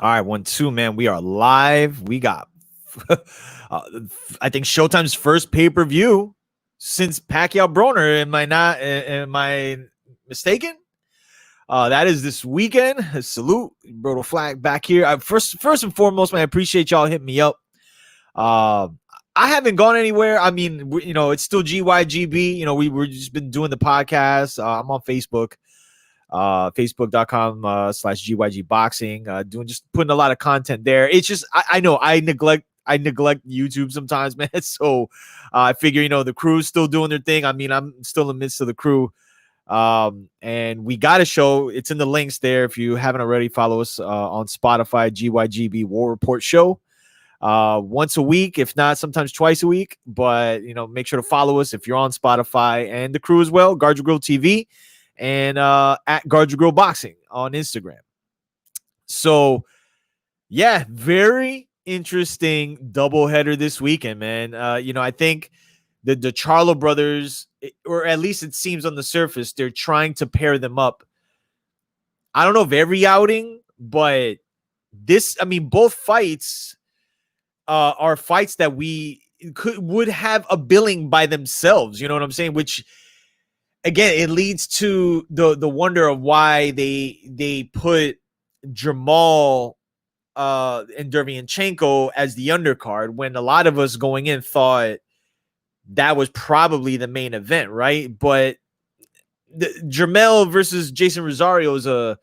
All right, 1-2, man. We are live. We got, I think, Showtime's first pay-per-view since Pacquiao Broner. Am I mistaken? That is this weekend. Salute, Broto Flag back here. First and foremost, man, I appreciate y'all hitting me up. I haven't gone anywhere. I mean, it's still GYGB. We're just been doing the podcast. I'm on Facebook. Facebook.com/GYG boxing, putting a lot of content there. It's just, I know I neglect YouTube sometimes, man. So I figure, the crew's still doing their thing. I mean, I'm still in the midst of the crew. And we got a show. It's in the links there. If you haven't already, follow us on Spotify, GYGB War Report Show. Once a week, if not sometimes twice a week. But, make sure to follow us if you're on Spotify, and the crew as well, Guard Your Grill TV. And at Guard Your Grill Boxing on Instagram. So, yeah, very interesting doubleheader this weekend, man. I think the Charlo brothers, or at least it seems on the surface, they're trying to pair them up. I don't know if every outing, but both fights are fights that we would have a billing by themselves. You know what I'm saying? Which, again, it leads to the wonder of why they put Jermall and Derevyanchenko as the undercard, when a lot of us going in thought that was probably the main event, right? But Jermell versus Jaison Rosario is a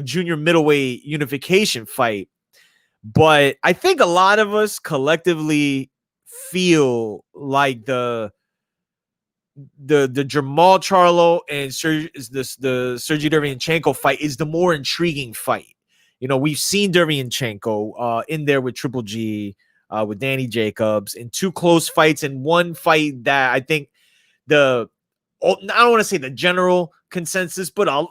junior middleweight unification fight. But I think a lot of us collectively feel like the Jermall Charlo and the Sergei Derevyanchenko fight is the more intriguing fight. We've seen Derevyanchenko in there with Triple G, with Danny Jacobs, in two close fights, and one fight that I think I don't want to say the general consensus, but a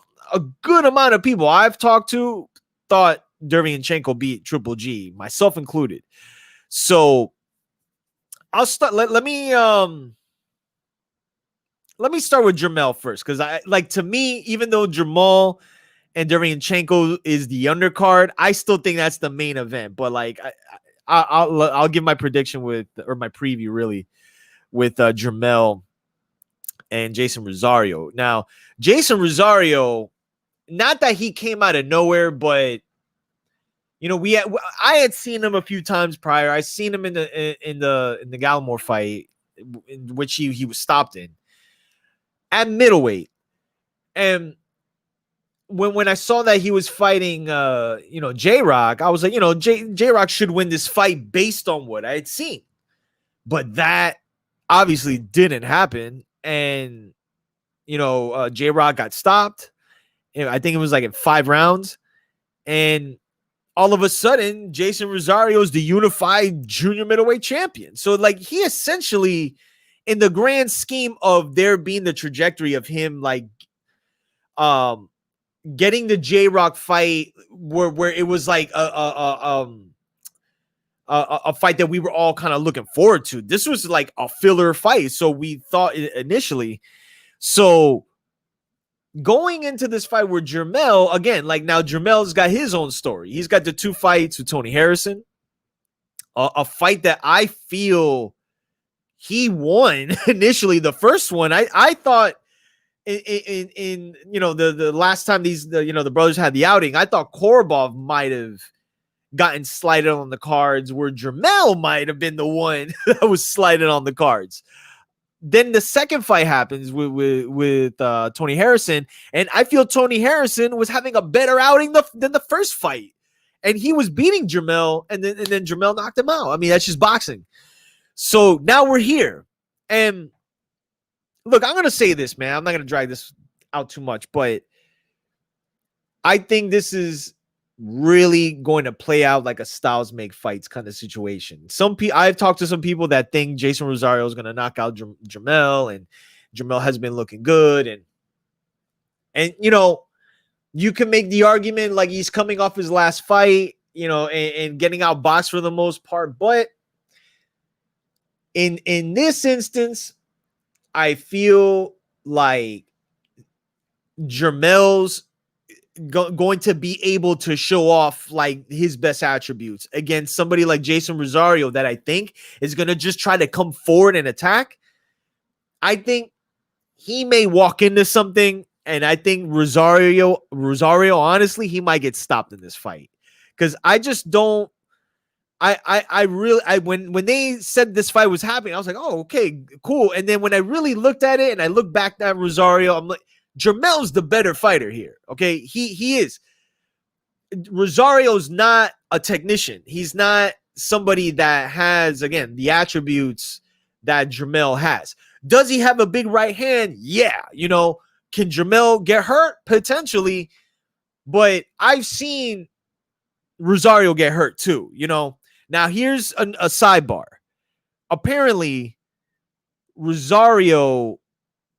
good amount of people I've talked to thought Derevyanchenko beat Triple G, myself included. So I'll start. Let me start with Jermell first, because to me, even though Jermall and Derevyanchenko is the undercard, I still think that's the main event. But I'll give my prediction my preview really with Jermell and Jaison Rosario. Now, Jaison Rosario, not that he came out of nowhere, but I had seen him a few times prior. I seen him in the Gallimore fight, in which he was stopped in at middleweight. And when I saw that he was fighting J-Rock, I was like, J-Rock should win this fight based on what I had seen. But that obviously didn't happen. And J-Rock got stopped. I think it was like in 5 rounds. And all of a sudden, Jaison Rosario is the unified junior middleweight champion. So he essentially, in the grand scheme of there being the trajectory of him, getting the J-Rock fight where it was like a fight that we were all kind of looking forward to. This was like a filler fight, so we thought initially. So going into this fight with Jermell, again, now Jermell's got his own story. He's got the 2 fights with Tony Harrison, a fight that I feel he won initially. The first one, I thought in the last time the brothers had the outing, I thought Korobov might have gotten slighted on the cards, where Jermell might have been the one that was slighted on the cards. Then the second fight happens with Tony Harrison, and I feel Tony Harrison was having a better outing than the first fight, and he was beating Jermell, and then Jermell knocked him out. I mean, that's just boxing. So now we're here, and look, I'm gonna say this, man. I'm not gonna drag this out too much, but I think this is really going to play out like a styles make fights kind of situation. I've talked to some people that think Jaison Rosario is going to knock out Jermell, and Jermell has been looking good, and you can make the argument like he's coming off his last fight, and getting outboxed for the most part. But in this instance, I feel like Jermell's going to be able to show off like his best attributes against somebody like Jaison Rosario that I think is going to just try to come forward and attack. I think he may walk into something, and I think Rosario, honestly, he might get stopped in this fight because I just don't. When they said this fight was happening, I was like, oh, okay, cool. And then when I really looked at it and I looked back at Rosario, I'm like, Jermell's the better fighter here. Okay, he is. Rosario's not a technician. He's not somebody that has, again, the attributes that Jermell has. Does he have a big right hand? Yeah. Can Jermell get hurt? Potentially. But I've seen Rosario get hurt too. Now here's a sidebar. Apparently, Rosario,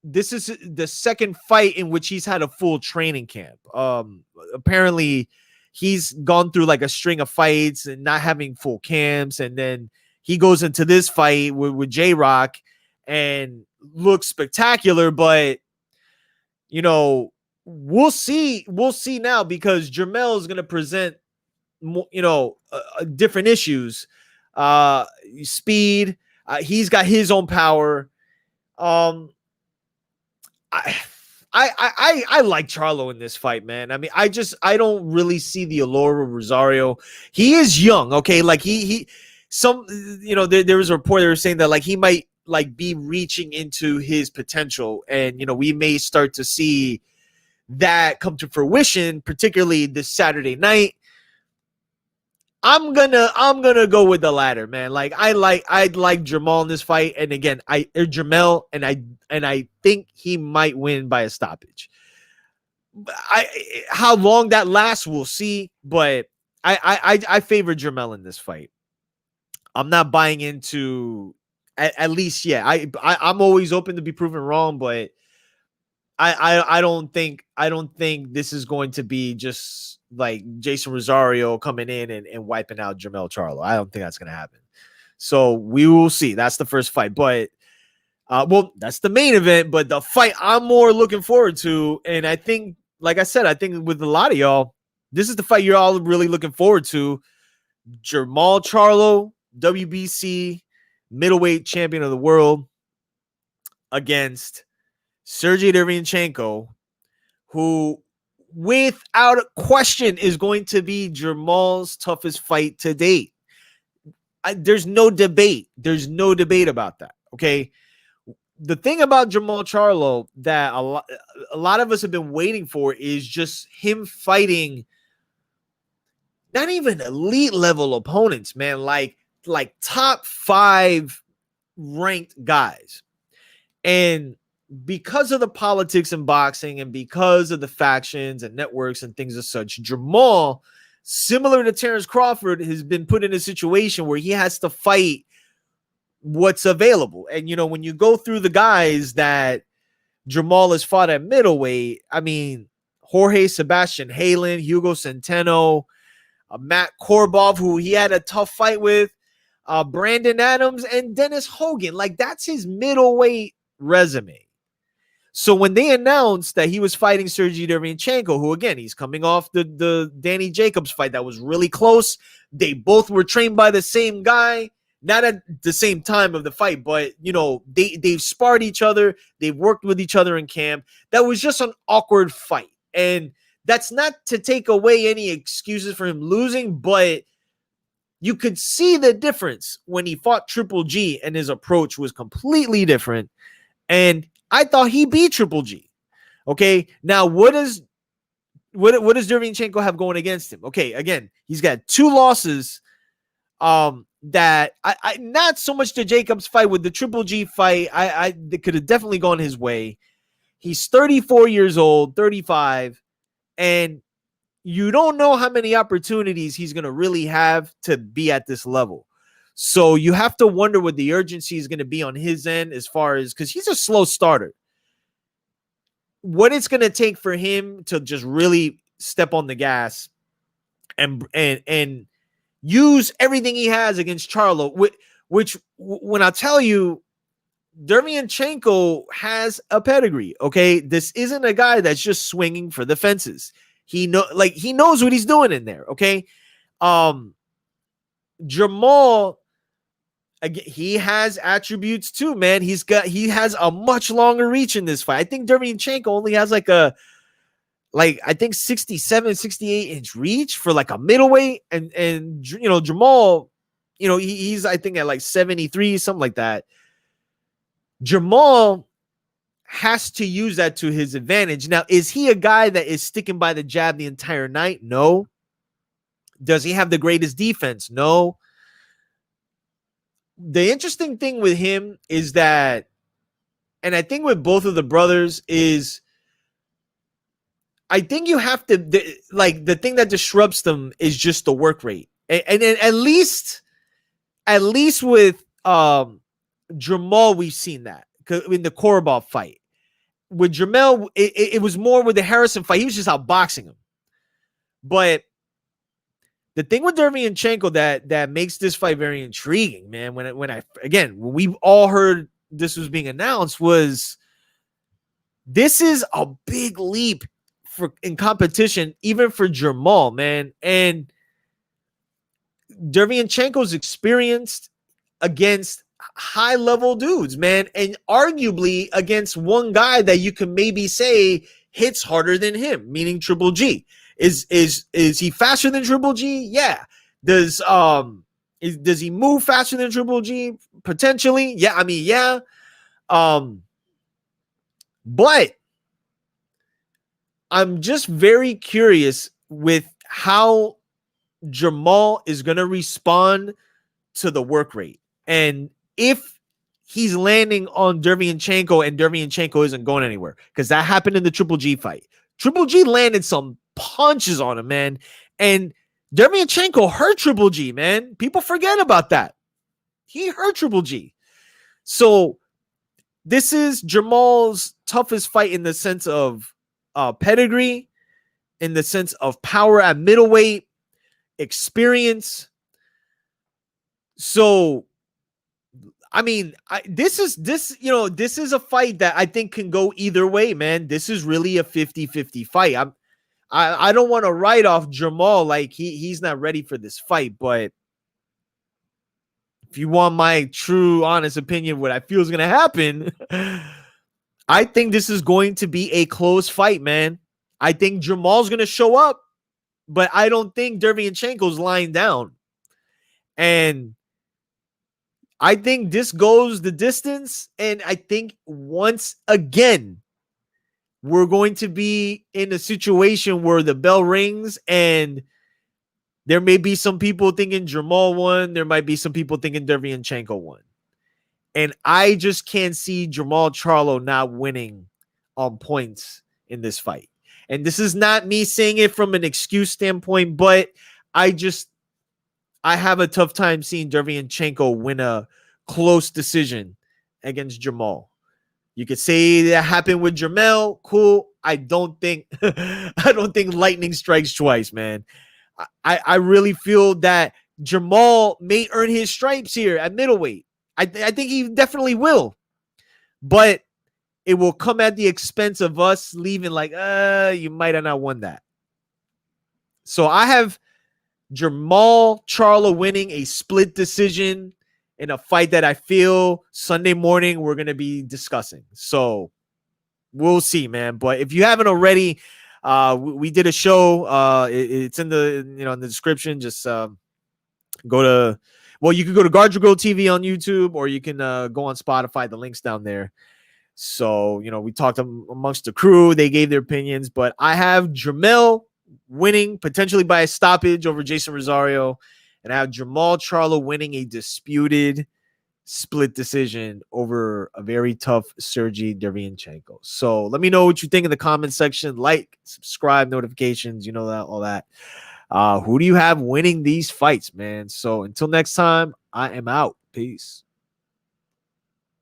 this is the second fight in which he's had a full training camp. Apparently, he's gone through like a string of fights and not having full camps, and then he goes into this fight with J-Rock and looks spectacular. But we'll see now, because Jermell is going to present different issues. Speed. He's got his own power. I like Charlo in this fight, man. I mean, I don't really see the allure of Rosario. He is young, okay? Like there was a report that was saying that like he might like be reaching into his potential, and we may start to see that come to fruition, particularly this Saturday night. I'm gonna go with the latter, man. Like I'd like Jermall in this fight, and again, Jermell, and I think he might win by a stoppage. How long that lasts, we'll see. But I favor Jermell in this fight. I'm not buying into at least yet. I'm always open to be proven wrong, but I don't think this is going to be just like Jaison Rosario coming in and wiping out Jermell Charlo. I don't think that's going to happen. So we will see. That's the first fight. But, that's the main event. But the fight I'm more looking forward to, and I think, like I said, I think with a lot of y'all, this is the fight you're all really looking forward to. Jermall Charlo, WBC middleweight champion of the world, against Sergei Derevyanchenko, who without a question is going to be Jermall's toughest fight to date. There's no debate. There's no debate about that. Okay. The thing about Jermall Charlo that a lot of us have been waiting for is just him fighting not even elite level opponents, man, like top 5 ranked guys. And because of the politics in boxing and because of the factions and networks and things as such, Jermall, similar to Terrence Crawford, has been put in a situation where he has to fight what's available. And, when you go through the guys that Jermall has fought at middleweight, I mean, Jorge Sebastian Halen, Hugo Centeno, Matt Korbov, who he had a tough fight with, Brandon Adams, and Dennis Hogan. Like, that's his middleweight resume. So when they announced that he was fighting Sergei Derevyanchenko, who, again, he's coming off the Danny Jacobs fight that was really close. They both were trained by the same guy, not at the same time of the fight, but, they've sparred each other. They've worked with each other in camp. That was just an awkward fight. And that's not to take away any excuses for him losing, but you could see the difference when he fought Triple G, and his approach was completely different. And I thought he beat Triple G. Okay, now what does Derevyanchenko have going against him? Okay, again, he's got 2 losses. That I not so much the Jacobs fight, with the Triple G fight, they could have definitely gone his way. He's 34 years old, 35, and you don't know how many opportunities he's going to really have to be at this level. So you have to wonder what the urgency is going to be on his end, as far as, because he's a slow starter. What it's going to take for him to just really step on the gas and use everything he has against Charlo, which when I tell you, Derevyanchenko has a pedigree. Okay, this isn't a guy that's just swinging for the fences. He knows what he's doing in there. Okay. Jermall, again, he has attributes too, man. He has a much longer reach in this fight. I think Derevyanchenko only has I think 67, 68 inch reach for like a middleweight, and Jermall, he's I think at like 73, something like that. Jermall has to use that to his advantage. Now, is he a guy that is sticking by the jab the entire night? No. Does he have the greatest defense? No. The interesting thing with him is that, and I think with both of the brothers, is I think you have to, the thing that disrupts them is just the work rate. And at least with Jermall, we've seen that in the Korobov fight. With Jermell, it was more with the Harrison fight. He was just outboxing him. But the thing with Derevyanchenko that makes this fight very intriguing, man, when we've all heard this was being announced, was this is a big leap in competition, even for Jermall, man. And Derevyanchenko's experienced against high-level dudes, man, and arguably against one guy that you can maybe say hits harder than him, meaning Triple G. Is he faster than Triple G? Yeah. Does he move faster than Triple G? Potentially. Yeah, I mean, yeah. But I'm just very curious with how Jermall is going to respond to the work rate. And if he's landing on Derevyanchenko and Derevyanchenko isn't going anywhere, because that happened in the Triple G fight. Triple G landed some punches on him, man. And Derevyanchenko hurt Triple G, man. People forget about that. He hurt Triple G. So this is Jermall's toughest fight in the sense of pedigree, in the sense of power at middleweight, experience. So, I mean, this is a fight that I think can go either way, man. This is really a 50-50 fight. I don't want to write off Jermall like he's not ready for this fight, but if you want my true, honest opinion, what I feel is going to happen, I think this is going to be a close fight, man. I think Jermall's going to show up, but I don't think Derevyanchenko's lying down. And I think this goes the distance, and I think once again, we're going to be in a situation where the bell rings, and there may be some people thinking Jermall won. There might be some people thinking Derevyanchenko won. And I just can't see Jermall Charlo not winning on points in this fight. And this is not me saying it from an excuse standpoint, but I have a tough time seeing Derevyanchenko win a close decision against Jermall. You could say that happened with Jermell. Cool. I don't think lightning strikes twice, man. I really feel that Jermall may earn his stripes here at middleweight. I think he definitely will. But it will come at the expense of us leaving like, you might have not won that. So I have Jermall Charlo winning a split decision in a fight that I feel Sunday morning we're going to be discussing. So we'll see, man. But if you haven't already, we did a show. It's in the in the description. Just you can go to Guard Your Goal TV on YouTube, or you can go on Spotify. The link's down there. So we talked amongst the crew. They gave their opinions, but I have Jermell winning potentially by a stoppage over Jaison Rosario, and I have Jermall Charlo winning a disputed split decision over a very tough Sergei Derevyanchenko. So let me know what you think in the comment section. Like, subscribe, notifications, all that. Who do you have winning these fights, man? So until next time, I am out. Peace.